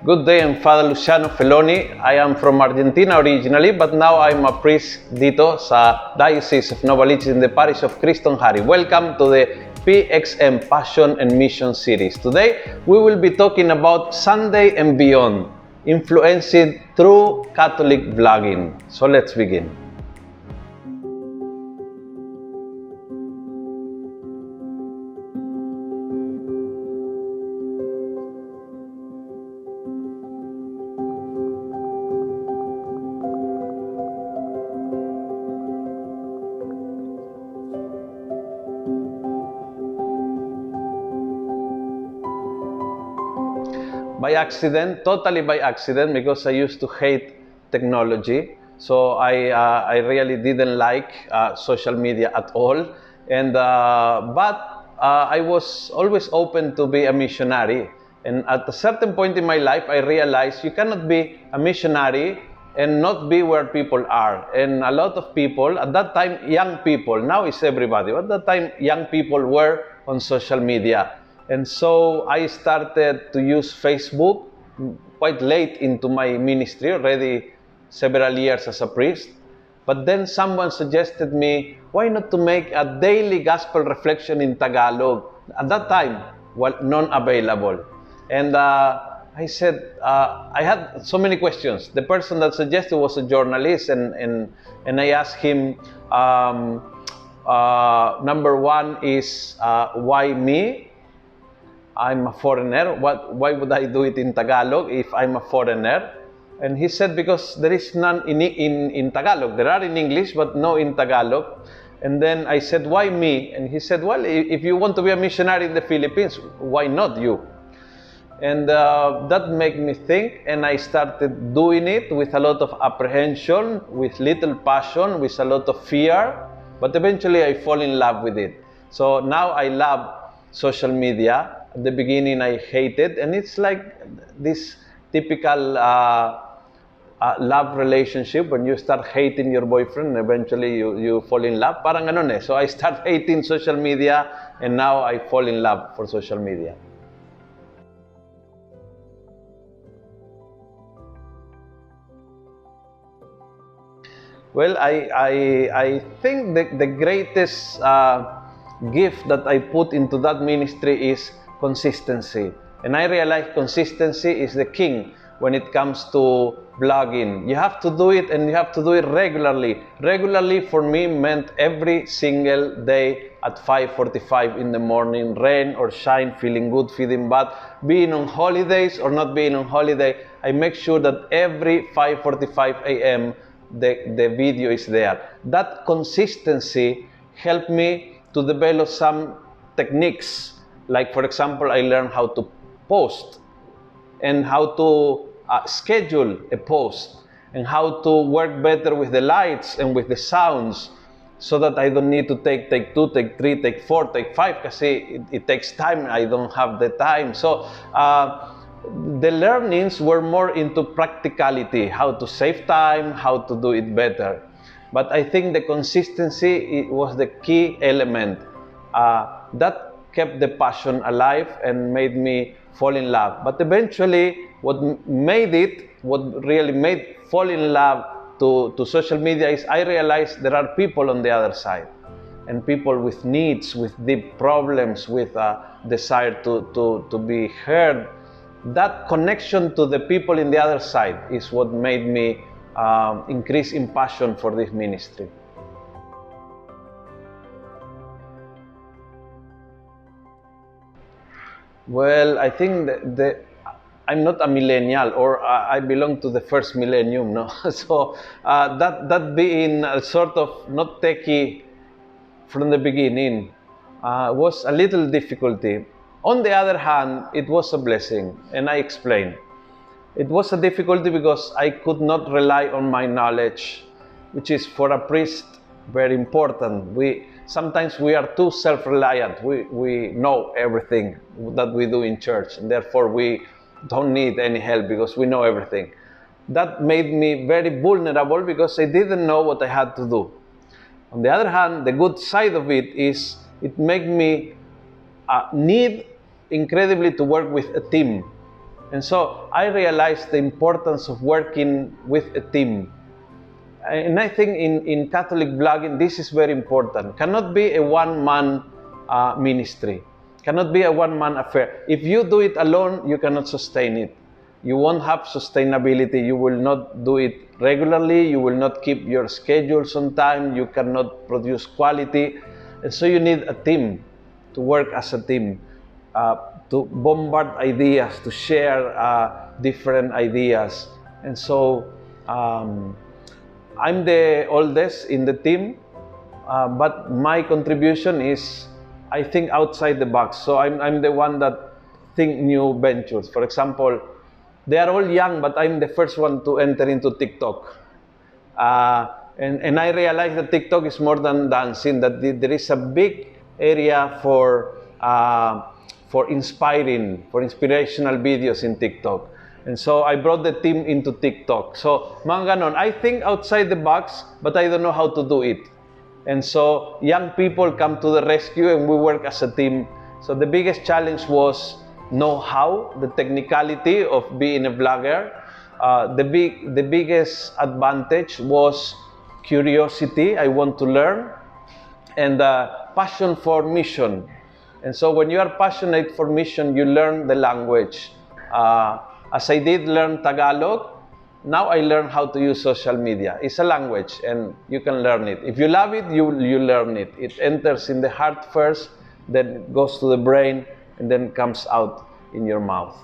Good day, I'm Father Luciano Felloni. I am from Argentina originally, but now I'm a priest dito sa Diocese of Novaliches in the parish of Cristo Hari. Welcome to the PXM Passion and Mission series. Today, we will be talking about Sunday and beyond, influenced through Catholic vlogging. So let's begin. By accident, totally by accident, because I used to hate technology. So I really didn't like social media at all. But I was always open to be a missionary. And at a certain point in my life, I realized you cannot be a missionary and not be where people are. And a lot of people, at that time, young people, now it's everybody, but at that time, young people were on social media. And so I started to use Facebook quite late into my ministry, already several years as a priest. But then someone suggested me, why not to make a daily gospel reflection in Tagalog? At that time, well, non-available. And I said, I had so many questions. The person that suggested was a journalist, and I asked him, number one is, why me? I'm a foreigner. Why would I do it in Tagalog if I'm a foreigner? And he said, because there is none in Tagalog. There are in English, but no in Tagalog. And then I said, why me? And he said, well, if you want to be a missionary in the Philippines, why not you? And that made me think, and I started doing it with a lot of apprehension, with little passion, with a lot of fear. But eventually I fall in love with it. So now I love social media. At the beginning, I hated, and it's like this typical love relationship when you start hating your boyfriend, and eventually you fall in love. Parang ganun eh. So I start hating social media, and now I fall in love for social media. Well, I think the greatest gift that I put into that ministry is consistency. And I realize consistency is the king when it comes to blogging. You have to do it, and you have to do it regularly. Regularly for me meant every single day at 5:45 in the morning, rain or shine, feeling good, feeling bad, being on holidays or not being on holiday. I make sure that every 5:45 a.m. the video is there. That consistency helped me to develop some techniques. Like, for example, I learned how to post and how to schedule a post and how to work better with the lights and with the sounds so that I don't need to take 2, take 3, take 4, take 5 kasi it takes time. I don't have the time. So the learnings were more into practicality, how to save time, how to do it better. But I think the consistency was the key element. That kept the passion alive and made me fall in love. But eventually, what really made fall in love to social media is I realized there are people on the other side, and people with needs, with deep problems, with a desire to be heard. That connection to the people in the other side is what made me increase in passion for this ministry. Well, I think I'm not a millennial, or I belong to the first millennium, no? So that being a sort of not techie from the beginning was a little difficulty. On the other hand, it was a blessing, and I explain. It was a difficulty because I could not rely on my knowledge, which is for a priest very important. Sometimes we are too self-reliant. We know everything that we do in church, and therefore we don't need any help because we know everything. That made me very vulnerable because I didn't know what I had to do. On the other hand, the good side of it is it made me need incredibly to work with a team. And so I realized the importance of working with a team. And I think in Catholic vlogging, this is very important. Cannot be a one-man ministry. Cannot be a one-man affair. If you do it alone, you cannot sustain it. You won't have sustainability. You will not do it regularly. You will not keep your schedules on time. You cannot produce quality. And so you need a team to work as a team, to bombard ideas, to share different ideas. And so I'm the oldest in the team, but my contribution is, I think, outside the box. So I'm the one that think new ventures. For example, they are all young, but I'm the first one to enter into TikTok. And I realize that TikTok is more than dancing, that there is a big area for inspirational videos in TikTok. And so I brought the team into TikTok. So, mga ganon, I think outside the box, but I don't know how to do it. And so, young people come to the rescue and we work as a team. So the biggest challenge was know-how, the technicality of being a vlogger. The biggest advantage was curiosity. I want to learn. And passion for mission. And so when you are passionate for mission, you learn the language. As I did learn Tagalog, now I learn how to use social media. It's a language and you can learn it. If you love it, you learn it. It enters in the heart first, then it goes to the brain, and then comes out in your mouth.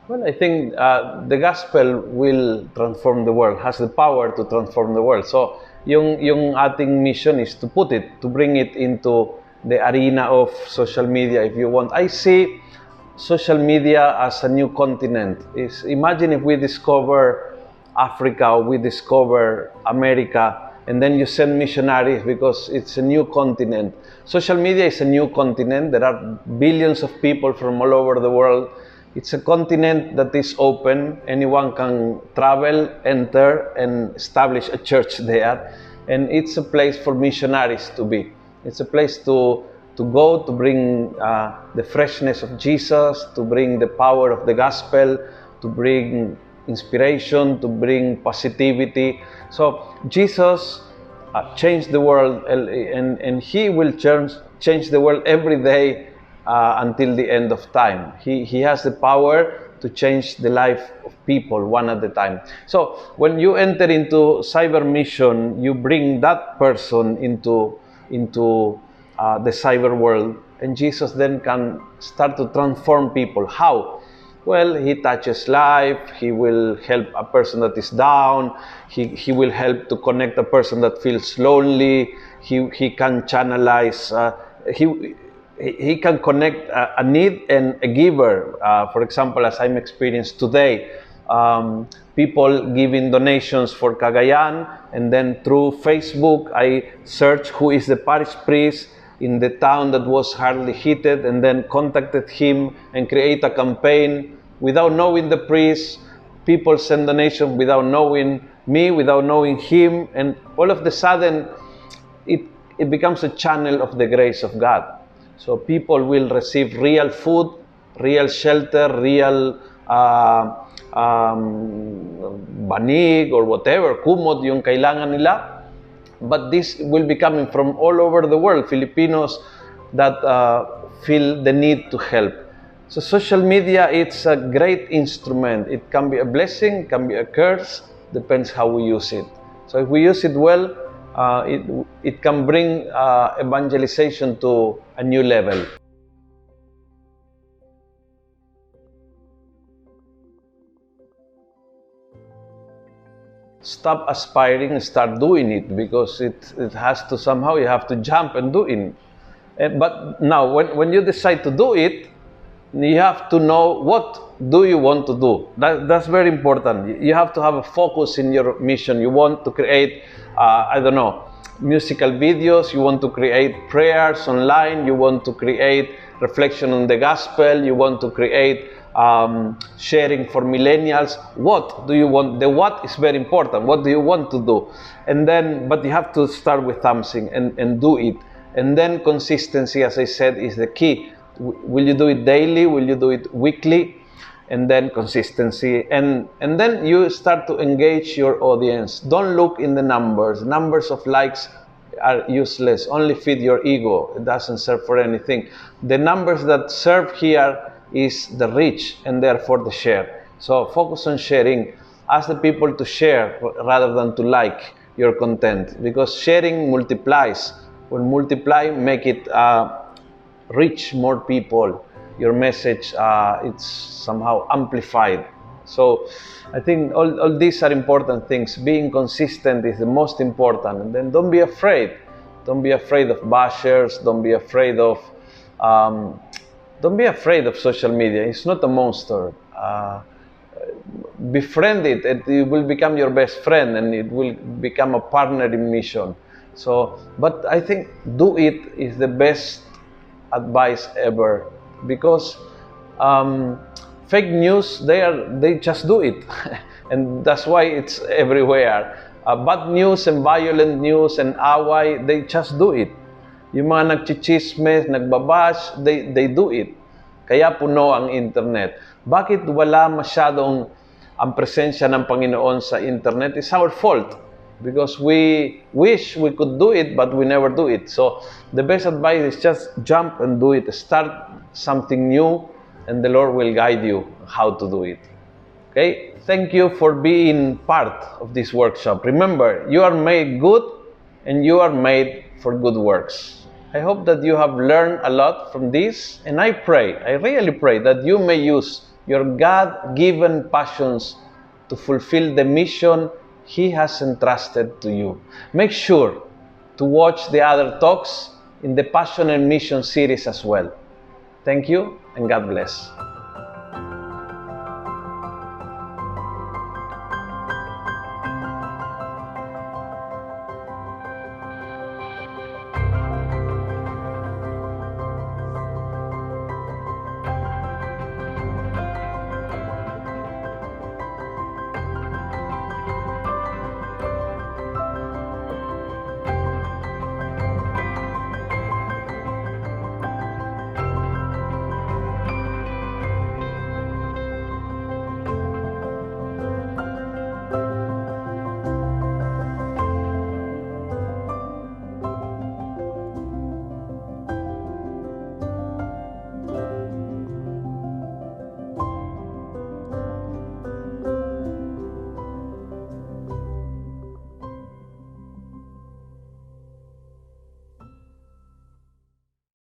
Well, I think the gospel will transform the world, has the power to transform the world. So, yung ating mission is to put it, to bring it into the arena of social media, if you want. I see social media as a new continent. Imagine if we discover Africa or we discover America, and then you send missionaries because it's a new continent. Social media is a new continent. There are billions of people from all over the world. It's a continent that is open. Anyone can travel, enter, and establish a church there. And it's a place for missionaries to be. It's a place to go, to bring the freshness of Jesus, to bring the power of the gospel, to bring inspiration, to bring positivity. So Jesus changed the world, and He will change the world every day until the end of time. He has the power to change the life of people one at a time. So when you enter into cyber mission, you bring that person into the cyber world, and Jesus then can start to transform people. How? Well, He touches life. He will help a person that is down. He will help to connect a person that feels lonely. He can channelize. He can connect a need and a giver. For example, as I'm experienced today, people giving donations for Cagayan, and then through Facebook, I searched who is the parish priest in the town that was hardly hit, and then contacted him and create a campaign without knowing the priest. People send donations without knowing me, without knowing him, and all of a sudden, it becomes a channel of the grace of God. So people will receive real food, real shelter, real banig or whatever, kumot yung kailangan nila. But this will be coming from all over the world, Filipinos that feel the need to help. So social media, it's a great instrument. It can be a blessing, it can be a curse, depends how we use it. So if we use it well, it can bring evangelization to a new level. Stop aspiring, start doing it, because it has to somehow, you have to jump and do it. But now, when you decide to do it, you have to know what do you want to do. That's very important. You have to have a focus in your mission. You want to create, I don't know, musical videos. You want to create prayers online. You want to create reflection on the gospel. You want to create sharing for millennials. What do you want? The what is very important. What do you want to do? And then, but you have to start with something and do it. And then consistency, as I said, is the key. Will you do it daily? Will you do it weekly? And then consistency. And then you start to engage your audience. Don't look in the numbers. Numbers of likes are useless. Only feed your ego. It doesn't serve for anything. The numbers that serve here is the reach and therefore the share. So focus on sharing. Ask the people to share rather than to like your content, because sharing multiplies. When multiply, make it reach more people. Your message, it's somehow amplified. So I think all these are important things. Being consistent is the most important. And then don't be afraid. Don't be afraid of bashers. Don't be afraid of social media. It's not a monster. Befriend it. It will become your best friend, and it will become a partner in mission. So, but I think do it is the best advice ever, because fake news, they just do it and that's why it's everywhere. Bad news and violent news and away, they just do it. Yung mga nagchichismes, nagbabash, they do it. Kaya puno ang internet. Bakit wala masyadong ang presensya ng Panginoon sa internet? It's our fault, because we wish we could do it but we never do it. So the best advice is just jump and do it. Start something new and the Lord will guide you how to do it. Okay? Thank you for being part of this workshop. Remember, you are made good and you are made for good works. I hope that you have learned a lot from this, and I really pray that you may use your God-given passions to fulfill the mission He has entrusted to you. Make sure to watch the other talks in the Passion and Mission series as well. Thank you, and God bless.